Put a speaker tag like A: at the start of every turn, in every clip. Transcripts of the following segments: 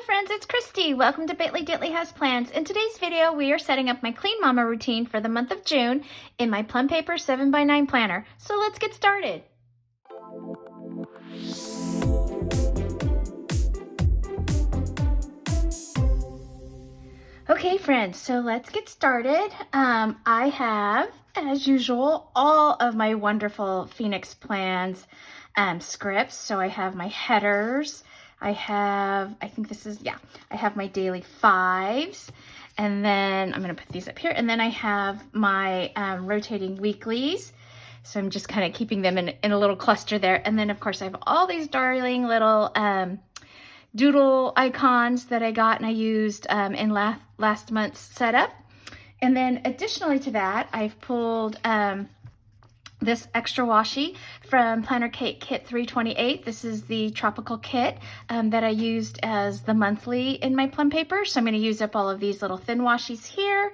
A: friends, it's Christy. Welcome to Bitly Ditley Has Plans. In today's video, we are setting up my Clean Mama routine for the month of June in my Plum Paper 7x9 planner. So let's get started. Okay friends, so let's get started. I have, as usual, all of my wonderful Phenix Plans scripts. So I have my headers. I have my daily fives, and then I'm going to put these up here, and then I have my rotating weeklies. So I'm just kind of keeping them in a little cluster there. And then of course I have all these darling little doodle icons that I got and I used in last month's setup. And then additionally to that, I've pulled this extra washi from Planner Cake Kit 328. This is the tropical kit that I used as the monthly in my Plum paper. So I'm going to use up all of these little thin washies here.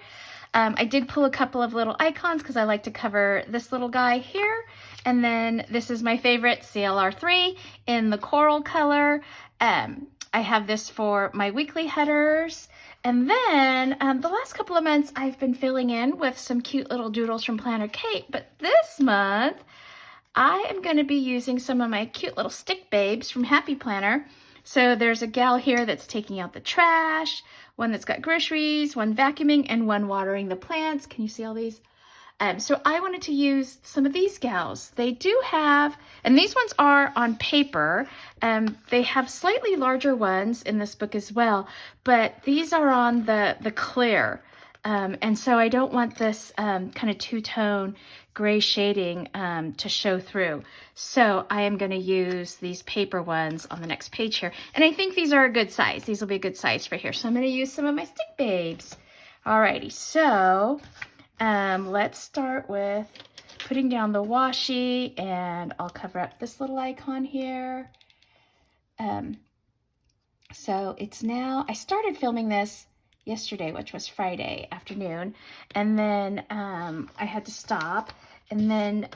A: I did pull a couple of little icons because I like to cover this little guy here. And then this is my favorite, CLR3 in the coral color. I have this for my weekly headers. And then the last couple of months I've been filling in with some cute little doodles from Planner Cake. But this month I am going to be using some of my cute little stick babes from Happy Planner. So there's a gal here that's taking out the trash, one that's got groceries, one vacuuming, and one watering the plants. Can you see all these? So I wanted to use some of these gals. They do have, and these ones are on paper. They have slightly larger ones in this book as well, but these are on the clear. And so I don't want this kind of two-tone gray shading to show through. So I am going to use these paper ones on the next page here. And I think these are a good size. These will be a good size for here. So I'm going to use some of my stick babes. Alrighty, so let's start with putting down the washi, and I'll cover up this little icon here. So it's now, I started filming this yesterday, which was Friday afternoon, and then I had to stop, and then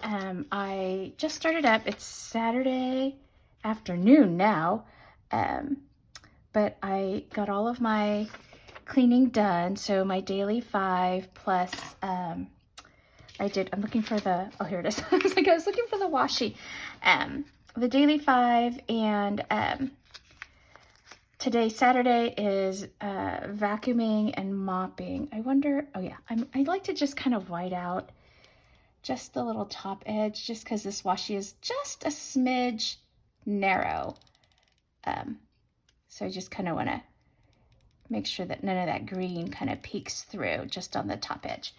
A: I just started up. It's Saturday afternoon now, but I got all of my cleaning done. So my daily 5 plus I'm looking for the, oh, here it is. I was looking for the washi. The daily 5, and today, Saturday, is vacuuming and mopping. I wonder, oh yeah, I like to just kind of white out just the little top edge, just because this washi is just a smidge narrow. So I just kind of want to make sure that none of that green kind of peeks through just on the top edge.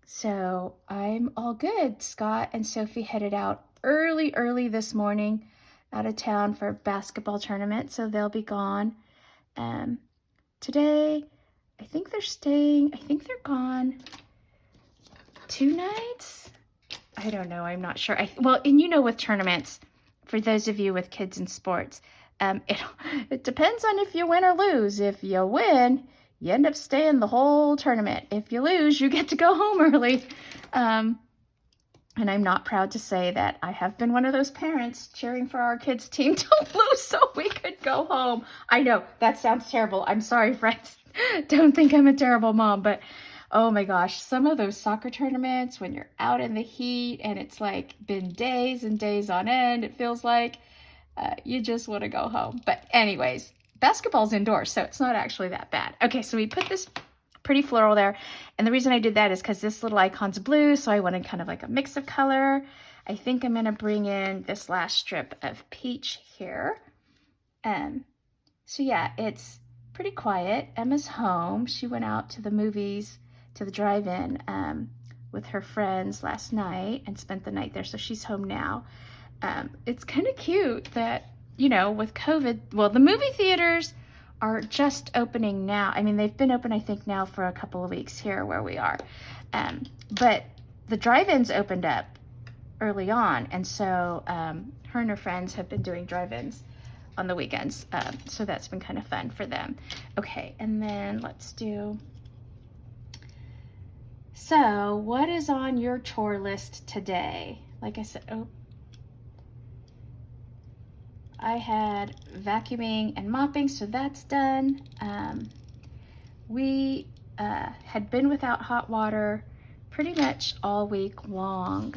A: So I'm all good. Scott and Sophie headed out early this morning out of town for a basketball tournament, so they'll be gone. Today, I think they're gone 2 nights? I don't know, I'm not sure. Well, and you know, with tournaments, for those of you with kids in sports, it depends on if you win or lose. If you win, you end up staying the whole tournament. If you lose, you get to go home early. And I'm not proud to say that I have been one of those parents cheering for our kids' team to lose so we could go home. I know, that sounds terrible. I'm sorry, friends. Don't think I'm a terrible mom, but oh my gosh, some of those soccer tournaments when you're out in the heat and it's like been days and days on end, it feels like you just want to go home. But anyways, basketball's indoors, so it's not actually that bad. Okay, so we put this pretty floral there, and the reason I did that is because this little icon's blue, so I wanted kind of like a mix of color. I think I'm going to bring in this last strip of peach here. So yeah, it's pretty quiet. Emma's home. She went out to the movies, to the drive-in with her friends last night and spent the night there, so she's home now. It's kind of cute that, you know, with COVID, well, the movie theaters are just opening now. I mean, they've been open, I think, now for a couple of weeks here where we are. But the drive-ins opened up early on, and so her and her friends have been doing drive-ins on the weekends. So that's been kind of fun for them. Okay, and then let's do, so what is on your chore list today? Like I said, oh, I had vacuuming and mopping, so that's done. We had been without hot water pretty much all week long.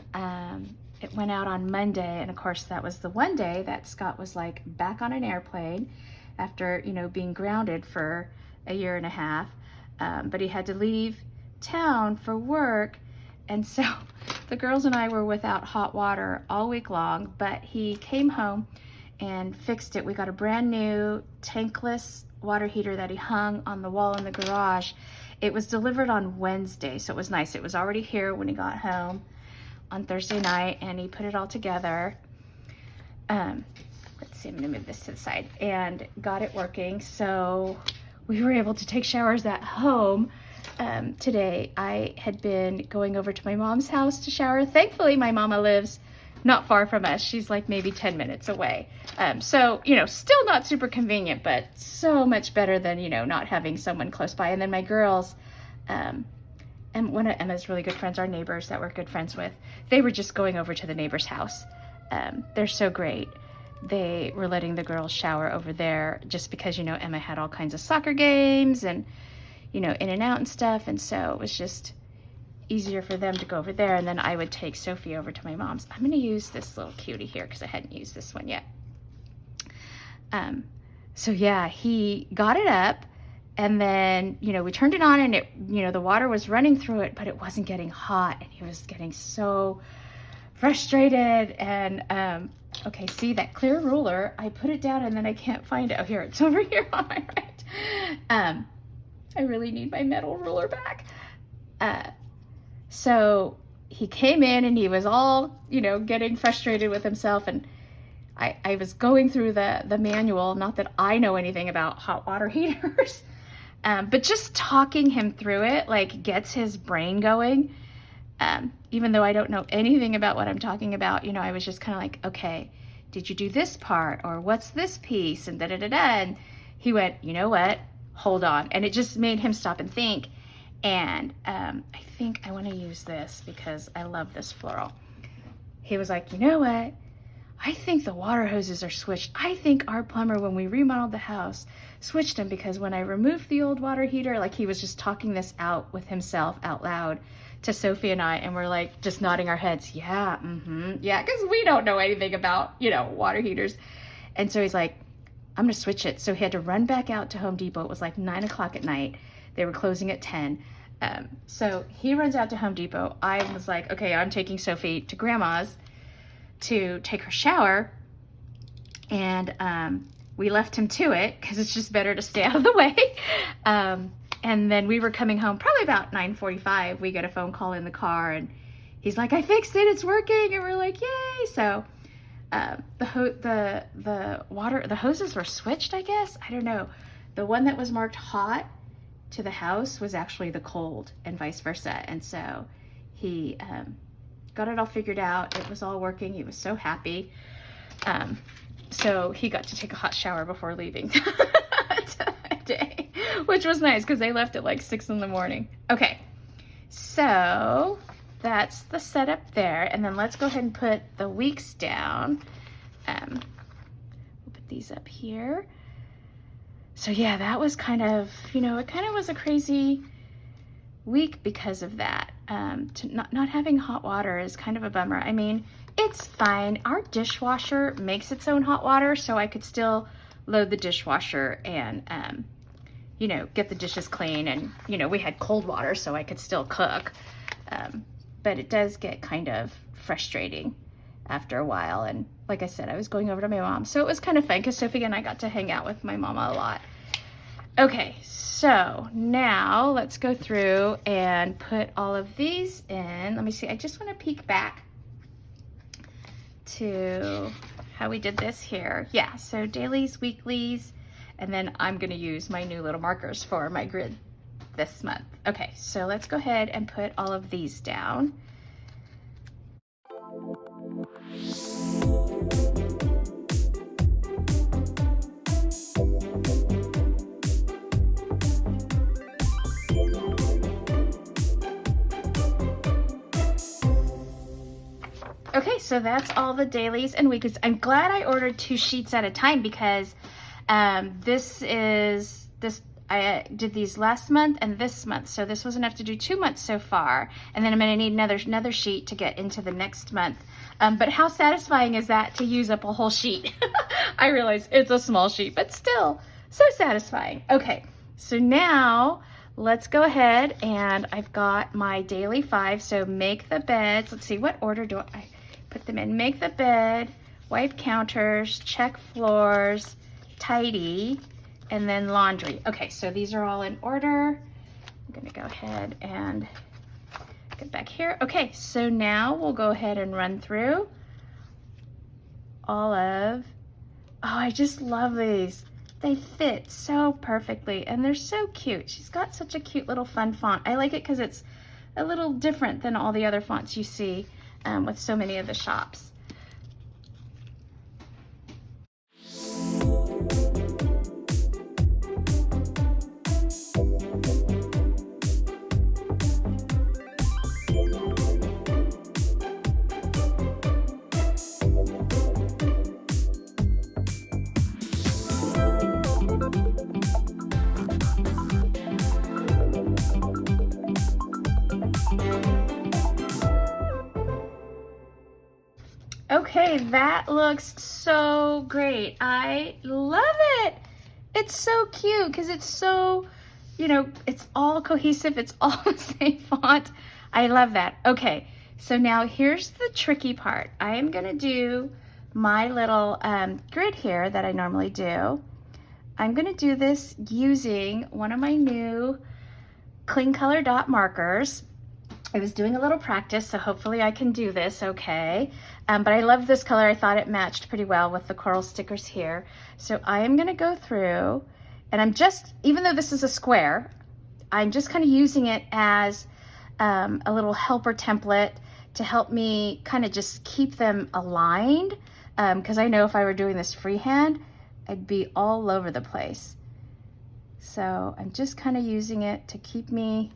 A: It went out on Monday, and of course that was the one day that Scott was like back on an airplane after, you know, being grounded for a year and a half. But he had to leave town for work, and so the girls and I were without hot water all week long, but he came home and fixed it. We got a brand new tankless water heater that he hung on the wall in the garage. It was delivered on Wednesday, so it was nice. It was already here when he got home on Thursday night, and he put it all together. Let's see, I'm gonna move this to the side, and got it working. So we were able to take showers at home. Today I had been going over to my mom's house to shower. Thankfully, my mama lives not far from us. She's like maybe 10 minutes away. So, you know, still not super convenient, but so much better than, you know, not having someone close by. And then my girls, and one of Emma's really good friends, our neighbors that we're good friends with, they were just going over to the neighbor's house. They're so great. They were letting the girls shower over there just because, you know, Emma had all kinds of soccer games and, you know, in and out and stuff. And so it was just easier for them to go over there, and then I would take Sophie over to my mom's. I'm gonna use this little cutie here because I hadn't used this one yet. So yeah, he got it up, and then, you know, we turned it on, and it, you know, the water was running through it, but it wasn't getting hot, and he was getting so frustrated. And okay, see that clear ruler, I put it down and then I can't find it. Oh, here, it's over here on my right. I really need my metal ruler back. So he came in and he was all, you know, getting frustrated with himself, and I was going through the manual, not that I know anything about hot water heaters, but just talking him through it, like, gets his brain going. Even though I don't know anything about what I'm talking about, you know, I was just kind of like, okay, did you do this part? Or what's this piece? And da-da-da-da. And he went, you know what? Hold on. And it just made him stop and think. And I think I want to use this because I love this floral. He was like, you know what? I think the water hoses are switched. I think our plumber, when we remodeled the house, switched them because when I removed the old water heater, like, he was just talking this out with himself out loud to Sophie and I, and we're like just nodding our heads. Yeah, yeah, because we don't know anything about, you know, water heaters. And so he's like, I'm gonna switch it. So he had to run back out to Home Depot. It was like 9 o'clock at night. They were closing at 10. So he runs out to Home Depot. I was like, okay, I'm taking Sophie to Grandma's to take her shower. And we left him to it because it's just better to stay out of the way. And then we were coming home probably about 9:45. We get a phone call in the car, and he's like, I fixed it, it's working. And we're like, yay. So the hoses were switched, I guess. I don't know. The one that was marked hot to the house was actually the cold, and vice versa. And so he got it all figured out. It was all working. He was so happy. So he got to take a hot shower before leaving today, which was nice because they left at like 6 in the morning. Okay, so that's the setup there. And then let's go ahead and put the weeks down. We'll put these up here. So yeah, that was kind of, you know, it kind of was a crazy week because of that. Not having hot water is kind of a bummer. I mean, it's fine. Our dishwasher makes its own hot water, so I could still load the dishwasher and, you know, get the dishes clean. And, you know, we had cold water, so I could still cook. But it does get kind of frustrating after a while. And like I said, I was going over to my mom, so it was kind of fun because Sophie and I got to hang out with my mama a lot. Okay, so now let's go through and put all of these in. Let me see, I just want to peek back to how we did this here. Yeah, so dailies, weeklies, and then I'm gonna use my new little markers for my grid this month. Okay, so let's go ahead and put all of these down. Okay, so that's all the dailies and weeklies. I'm glad I ordered 2 sheets at a time because I did these last month and this month, so this was enough to do 2 months so far, and then I'm going to need another sheet to get into the next month. But how satisfying is that to use up a whole sheet? I realize it's a small sheet, but still so satisfying. Okay, so now let's go ahead, and I've got my daily 5. So make the beds. Let's see, what order do I put them in? Make the bed, wipe counters, check floors, tidy, and then laundry. Okay, so these are all in order. I'm gonna go ahead and get back here. Okay, so now we'll go ahead and run through all of, oh, I just love these. They fit so perfectly and they're so cute. She's got such a cute little fun font. I like it because it's a little different than all the other fonts you see with so many of the shops. Okay, that looks so great. I love it. It's so cute because it's so, you know, it's all cohesive. It's all the same font. I love that. Okay, so now here's the tricky part. I am gonna do my little grid here that I normally do. I'm gonna do this using one of my new clean color dot markers. I was doing a little practice, so hopefully I can do this okay. But I love this color. I thought it matched pretty well with the coral stickers here. So I am gonna go through, and I'm just, even though this is a square, I'm just kind of using it as a little helper template to help me kind of just keep them aligned. Because I know if I were doing this freehand, I'd be all over the place. So I'm just kind of using it to keep me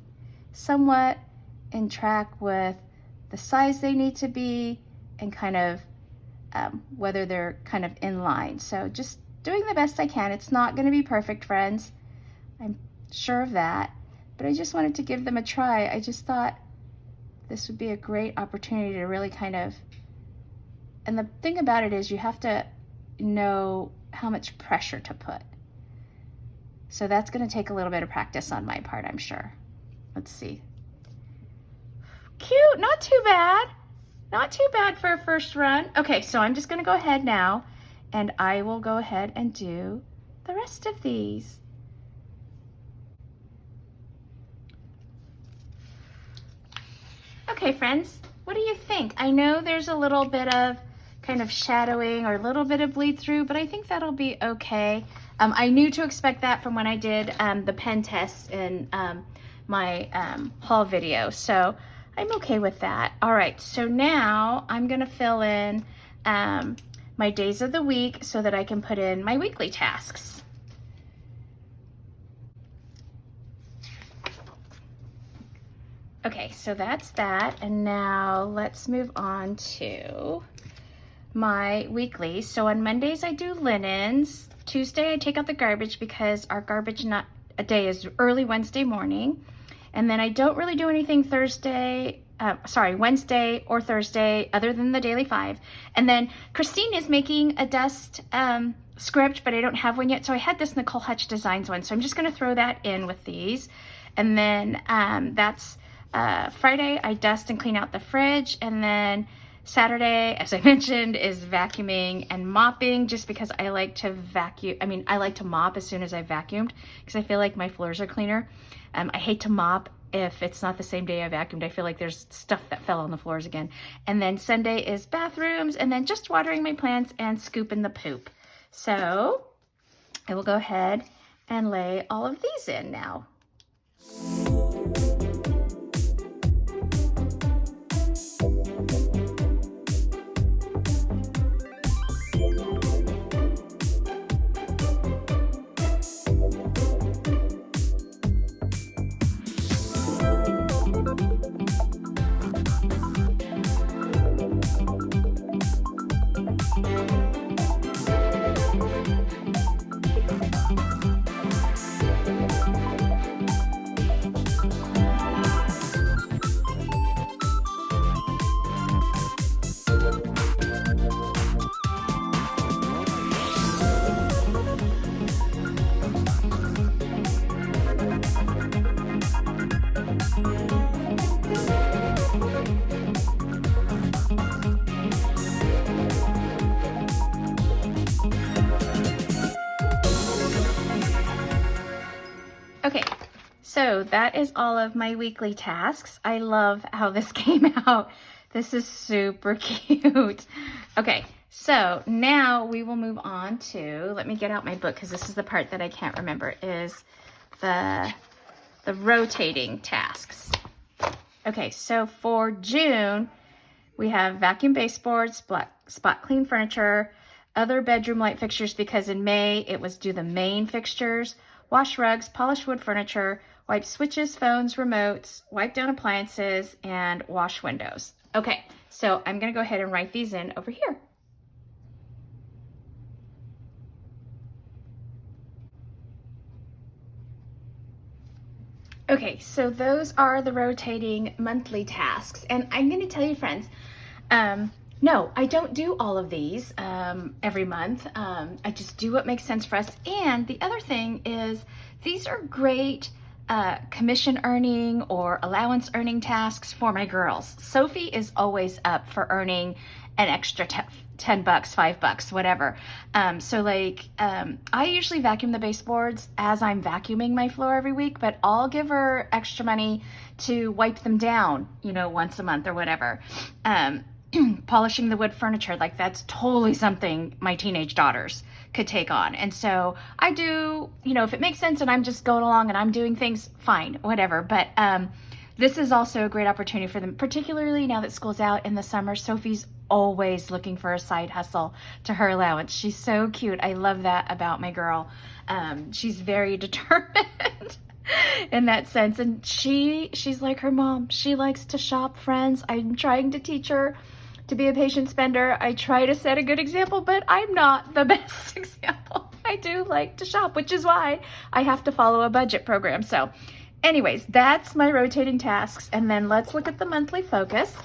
A: somewhat in track with the size they need to be and kind of whether they're kind of in line. So just doing the best I can. It's not going to be perfect, friends. I'm sure of that, but I just wanted to give them a try. I just thought this would be a great opportunity to really kind of, and the thing about it is you have to know how much pressure to put. So that's going to take a little bit of practice on my part, I'm sure. Let's see. Cute, not too bad. Not too bad for a first run. Okay, so I'm just gonna go ahead now and I will go ahead and do the rest of these. Okay, friends, what do you think? I know there's a little bit of kind of shadowing or a little bit of bleed through, but I think that'll be okay. I knew to expect that from when I did the pen test in my haul video, so I'm okay with that. All right, so now I'm gonna fill in my days of the week so that I can put in my weekly tasks. Okay, so that's that, and now let's move on to my weekly. So on Mondays I do linens. Tuesday I take out the garbage because our garbage day is early Wednesday morning. And then I don't really do anything Wednesday or Thursday other than the daily 5. And then Christine is making a dust script, but I don't have one yet. So I had this Nicole Hutch Designs one. So I'm just gonna throw that in with these. And then that's Friday, I dust and clean out the fridge. And then Saturday, as I mentioned, is vacuuming and mopping, just because I like to I like to mop as soon as I've vacuumed because I feel like my floors are cleaner. I hate to mop if it's not the same day I vacuumed. I feel like there's stuff that fell on the floors again. And then Sunday is bathrooms, and then just watering my plants and scooping the poop. So I will go ahead and lay all of these in now. So that is all of my weekly tasks. I love how this came out. This is super cute. Okay, so now we will move on to, let me get out my book because this is the part that I can't remember, is the rotating tasks. Okay, so for June, we have vacuum baseboards, spot clean furniture, other bedroom light fixtures, because in May it was do the main fixtures, wash rugs, polish wood furniture, wipe switches, phones, remotes, wipe down appliances, and wash windows. Okay, so I'm gonna go ahead and write these in over here. Okay, so those are the rotating monthly tasks. And I'm gonna tell you, friends, no, I don't do all of these every month. I just do what makes sense for us. And the other thing is these are great commission earning or allowance earning tasks for my girls. Sophie is always up for earning an extra $10, $5, whatever. So like, I usually vacuum the baseboards as I'm vacuuming my floor every week, but I'll give her extra money to wipe them down, you know, once a month or whatever. Polishing the wood furniture, like that's totally something my teenage daughters could take on. And so I do, you know, if it makes sense and I'm just going along and I'm doing things, fine, whatever. But this is also a great opportunity for them, particularly now that school's out in the summer. Sophie's always looking for a side hustle to her allowance. She's so cute. I love that about my girl. She's very determined in that sense. And she's like her mom. She likes to shop, friends. I'm trying to teach her to be a patient spender. I try to set a good example, but I'm not the best example. I do like to shop, which is why I have to follow a budget program. So anyways, that's my rotating tasks. And then let's look at the monthly focus.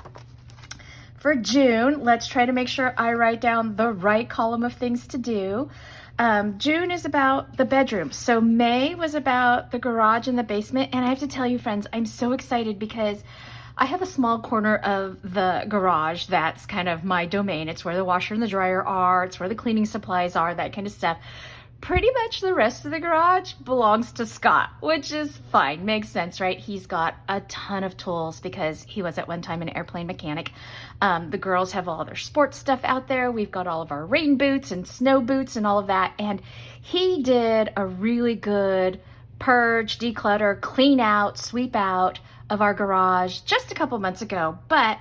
A: For June, let's try to make sure I write down the right column of things to do. June is about the bedroom. So May was about the garage and the basement. And I have to tell you, friends, I'm so excited because I have a small corner of the garage that's kind of my domain. It's where the washer and the dryer are. It's where the cleaning supplies are, that kind of stuff. Pretty much the rest of the garage belongs to Scott, which is fine. Makes sense, right? He's got a ton of tools because he was at one time an airplane mechanic. The girls have all their sports stuff out there. We've got all of our rain boots and snow boots and all of that. And he did a really good purge, declutter, clean out, sweep out of our garage just a couple months ago, but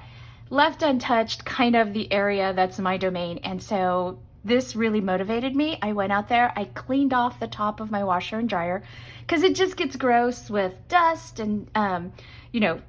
A: left untouched kind of the area that's my domain. And so this really motivated me. I went out there, I cleaned off the top of my washer and dryer because it just gets gross with dust and, you know,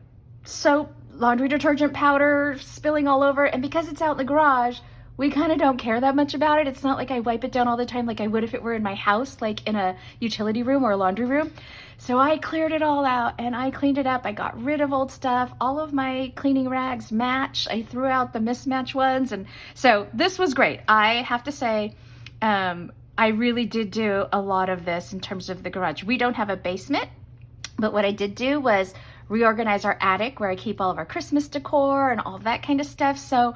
A: soap, laundry detergent powder spilling all over. And because it's out in the garage, we kind of don't care that much about it. It's not like I wipe it down all the time like I would if it were in my house, like in a utility room or a laundry room. So I cleared it all out and I cleaned it up. I got rid of old stuff. All of my cleaning rags match. I threw out the mismatch ones. And so this was great. I have to say, I really did do a lot of this in terms of the garage. We don't have a basement, but what I did do was reorganize our attic where I keep all of our Christmas decor and all that kind of stuff. So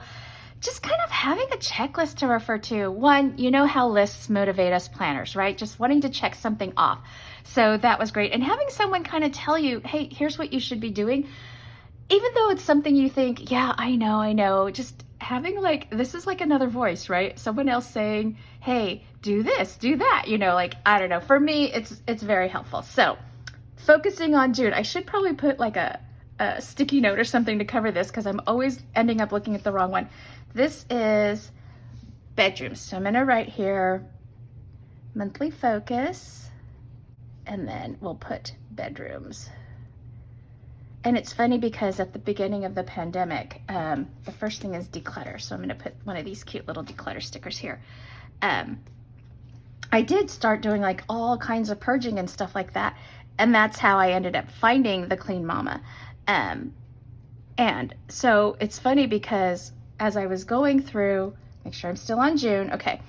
A: just kind of having a checklist to refer to. One, you know how lists motivate us planners, right? Just wanting to check something off. So that was great. And having someone kind of tell you, hey, here's what you should be doing. Even though it's something you think, yeah, I know. Just having like, this is like another voice, right? Someone else saying, hey, do this, do that. You know, like, I don't know. For me, it's very helpful. So focusing on June, I should probably put like a sticky note or something to cover this because I'm always ending up looking at the wrong one. This is bedrooms. So I'm going to write here monthly focus, and then we'll put bedrooms. And it's funny because at the beginning of the pandemic, the first thing is declutter. So I'm going to put one of these cute little declutter stickers here. I did start doing like all kinds of purging and stuff like that. And that's how I ended up finding the Clean Mama. And so it's funny because as I was going through, make sure I'm still on June, okay.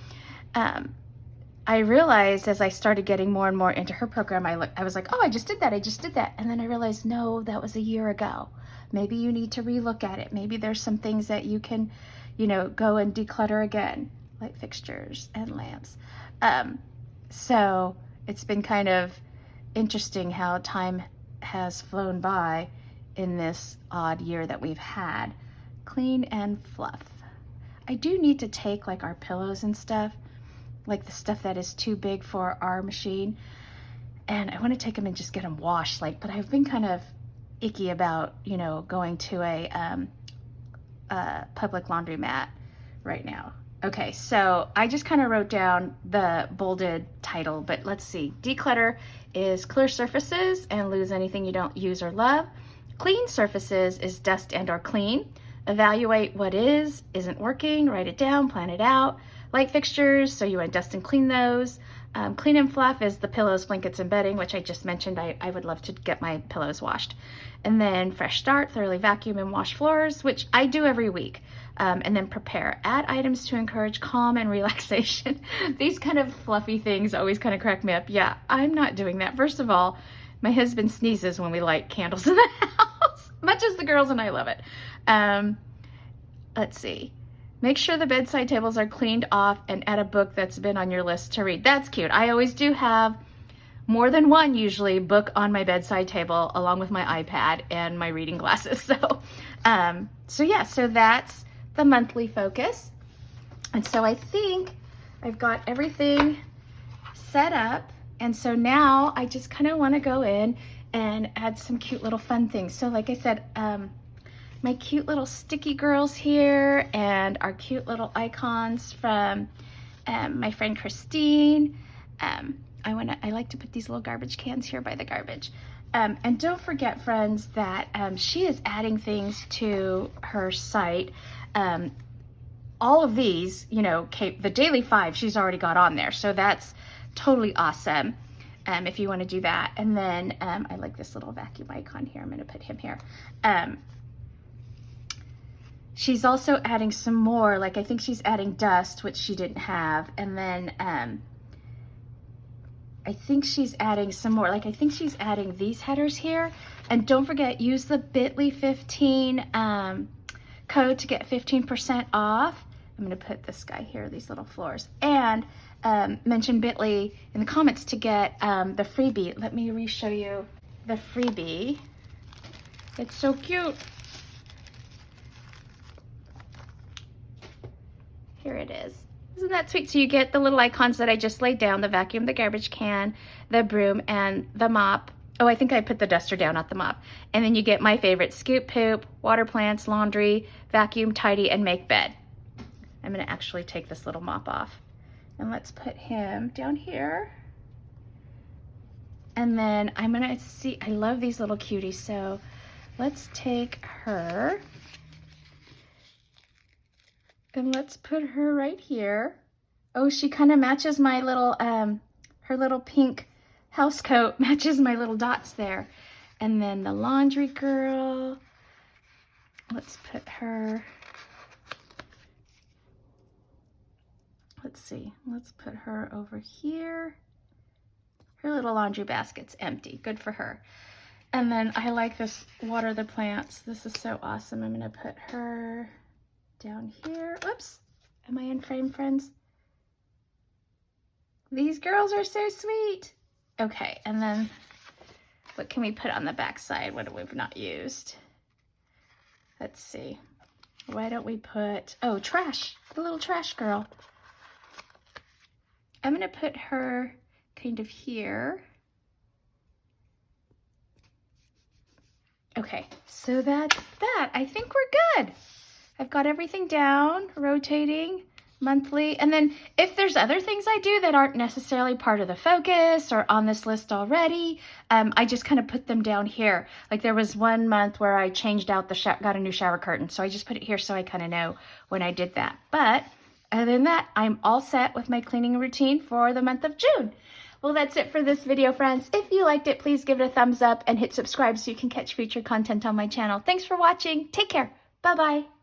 A: I realized as I started getting more and more into her program, I was like, oh, I just did that. And then I realized, no, that was a year ago. Maybe you need to relook at it. Maybe there's some things that you can, you know, go and declutter again, light fixtures and lamps. So it's been kind of interesting how time has flown by in this odd year that we've had. Clean and fluff. I do need to take like our pillows and stuff, like the stuff that is too big for our machine, and I want to take them and just get them washed, like, but I've been kind of icky about, you know, going to a public laundromat right now. Okay, so I just kind of wrote down the bolded title, but let's see. Declutter is clear surfaces and lose anything you don't use or love. Clean surfaces is dust and or clean. Evaluate what isn't working, write it down, plan it out. Light fixtures, so you want to dust and clean those. Clean and fluff is the pillows, blankets, and bedding, which I just mentioned. I would love to get my pillows washed. And then fresh start, thoroughly vacuum and wash floors, which I do every week. And then prepare. Add items to encourage calm and relaxation. These kind of fluffy things always kind of crack me up. Yeah, I'm not doing that. First of all, my husband sneezes when we light candles in the house, much as the girls and I love it. Let's see. Make sure the bedside tables are cleaned off and add a book that's been on your list to read. That's cute. I always do have more than one, usually, book on my bedside table along with my iPad and my reading glasses. So yeah, so that's the monthly focus. And so I think I've got everything set up. And so now I just kind of want to go in and add some cute little fun things. So like I said, my cute little sticky girls here and our cute little icons from my friend Christine. I like to put these little garbage cans here by the garbage. And don't forget, friends, that she is adding things to her site. All of these, you know, the daily 5 she's already got on there. So that's totally awesome if you want to do that. And then I like this little vacuum icon here. I'm going to put him here. She's also adding some more, like I think she's adding dust, which she didn't have. And then I think she's adding some more, like I think she's adding these headers here. And don't forget, use the bit.ly 15 code to get 15% off. I'm gonna put this guy here, these little floors. And mention bit.ly in the comments to get the freebie. Let me re-show you the freebie. It's so cute. Here it is. Isn't that sweet? So you get the little icons that I just laid down, the vacuum, the garbage can, the broom, and the mop. Oh, I think I put the duster down, not the mop. And then you get my favorite: scoop, poop, water plants, laundry, vacuum, tidy, and make bed. I'm gonna actually take this little mop off. And let's put him down here. And then I'm gonna see, I love these little cuties. So let's take her. And let's put her right here. Oh, she kind of matches my little, her little pink house coat matches my little dots there. And then the laundry girl, let's put her, let's see, let's put her over here. Her little laundry basket's empty, good for her. And then I like this water the plants. This is so awesome. I'm gonna put her down here. Whoops, am I in frame, friends? These girls are so sweet. Okay, and then what can we put on the back side? What we've not used? Let's see. Why don't we put, oh, trash, the little trash girl. I'm gonna put her kind of here. Okay, so that's that. I think we're good. I've got everything down, rotating, monthly. And then if there's other things I do that aren't necessarily part of the focus or on this list already, I just kind of put them down here. Like there was one month where I changed out got a new shower curtain. So I just put it here so I kind of know when I did that. But other than that, I'm all set with my cleaning routine for the month of June. Well, that's it for this video, friends. If you liked it, please give it a thumbs up and hit subscribe so you can catch future content on my channel. Thanks for watching. Take care. Bye-bye.